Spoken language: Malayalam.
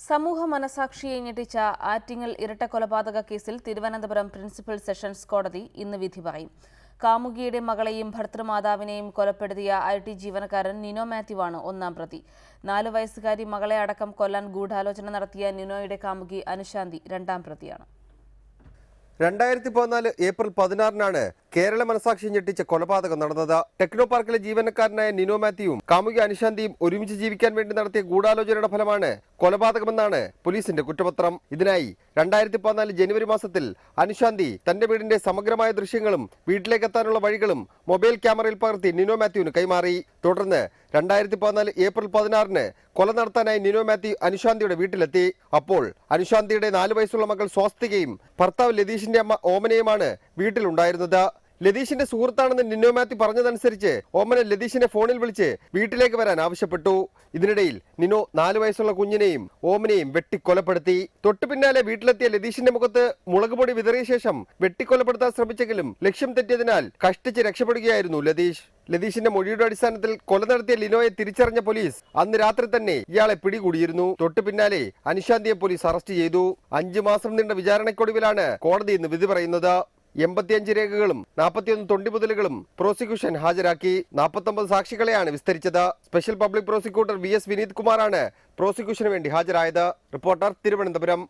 സമൂഹ മനസാക്ഷിയെ ഞെട്ടിച്ച ആറ്റിങ്ങൽ ഇരട്ടക്കൊലപാതക കേസിൽ തിരുവനന്തപുരം പ്രിൻസിപ്പൽ സെഷൻസ് കോടതി ഇന്ന് വിധി പറയും. കാമുകിയുടെ മകളെയും ഭർത്തൃമാതാവിനെയും കൊലപ്പെടുത്തിയ IT ജീവനക്കാരൻ നിനോ മാത്യുവാണ് ഒന്നാം പ്രതി. 4 വയസ്സുകാരി മകളെ അടക്കം കൊല്ലാൻ ഗൂഢാലോചന നടത്തിയ നിനോയുടെ കാമുകി അനുശാന്തി രണ്ടാം പ്രതിയാണ്. 2014 ഏപ്രിൽ 16-നാണ് കേരള മനസാക്ഷി ഞെട്ടിച്ച കൊലപാതകം നടന്നത്. ടെക്നോ പാർക്കിലെ ജീവനക്കാരനായ നിനോ മാത്യുവും കാമുകി അനുശാന്തിയും ഒരുമിച്ച് ജീവിക്കാൻ വേണ്ടി നടത്തിയ ഗൂഢാലോചനയുടെ ഫലമാണ് കൊലപാതകമെന്നാണ് പോലീസിന്റെ കുറ്റപത്രം. ഇതിനായി 2014 ജനുവരി മാസത്തിൽ അനുശാന്തി തന്റെ വീടിന്റെ സമഗ്രമായ ദൃശ്യങ്ങളും വീട്ടിലേക്കെത്താനുള്ള വഴികളും മൊബൈൽ ക്യാമറയിൽ പകർത്തി നിനോ മാത്യുവിന് കൈമാറി. തുടർന്ന് 2014 ഏപ്രിൽ 16-ന് കൊല നടത്താനായി നിനോ മാത്യു അനുശാന്തിയുടെ വീട്ടിലെത്തി. അപ്പോൾ അനുശാന്തിയുടെ 4 വയസ്സുള്ള മകൾ സ്വാസ്തികയും ഭർത്താവ് ലതീഷിന്റെ അമ്മ ഓമനയുമാണ് വീട്ടിലുണ്ടായിരുന്നത്. ലതീഷിന്റെ സുഹൃത്താണെന്ന് നിനോ മാത്യു പറഞ്ഞതനുസരിച്ച് ഓമന ലതീഷിനെ ഫോണിൽ വിളിച്ച് വീട്ടിലേക്ക് വരാൻ ആവശ്യപ്പെട്ടു. ഇതിനിടയിൽ നിനോ 4 വയസ്സുള്ള കുഞ്ഞിനെയും ഓമനയെയും വെട്ടിക്കൊലപ്പെടുത്തി. തൊട്ടു പിന്നാലെ വീട്ടിലെത്തിയ ലതീഷിന്റെ മുഖത്ത് മുളകുപൊടി വിതറിയ ശേഷം വെട്ടിക്കൊലപ്പെടുത്താൻ ശ്രമിച്ചെങ്കിലും ലക്ഷ്യം തെറ്റിയതിനാൽ കഷ്ടിച്ച് രക്ഷപ്പെടുകയായിരുന്നു ലതീഷ്. ലതീഷിന്റെ മൊഴിയുടെ അടിസ്ഥാനത്തിൽ കൊല നടത്തിയ ലിനോയെ തിരിച്ചറിഞ്ഞ പോലീസ് അന്ന് രാത്രി തന്നെ ഇയാളെ പിടികൂടിയിരുന്നു. തൊട്ടു പിന്നാലെ അനുശാന്തിയെ പോലീസ് അറസ്റ്റ് ചെയ്തു. 5 മാസം നീണ്ട വിചാരണയ്ക്കൊടുവിലാണ് കോടതി ഇന്ന് വിധി പറയുന്നത്. 85 രേഖകളും 41 തൊണ്ടിമുതലുകളും പ്രോസിക്യൂഷൻ ഹാജരാക്കി. 49 സാക്ഷികളെയാണ് വിസ്തരിച്ചത്. Special public prosecutor VS Vineeth കുമാറാണ് പ്രോസിക്യൂഷന് വേണ്ടി ഹാജരായത്. റിപ്പോർട്ടർ തിരുവനന്തപുരം.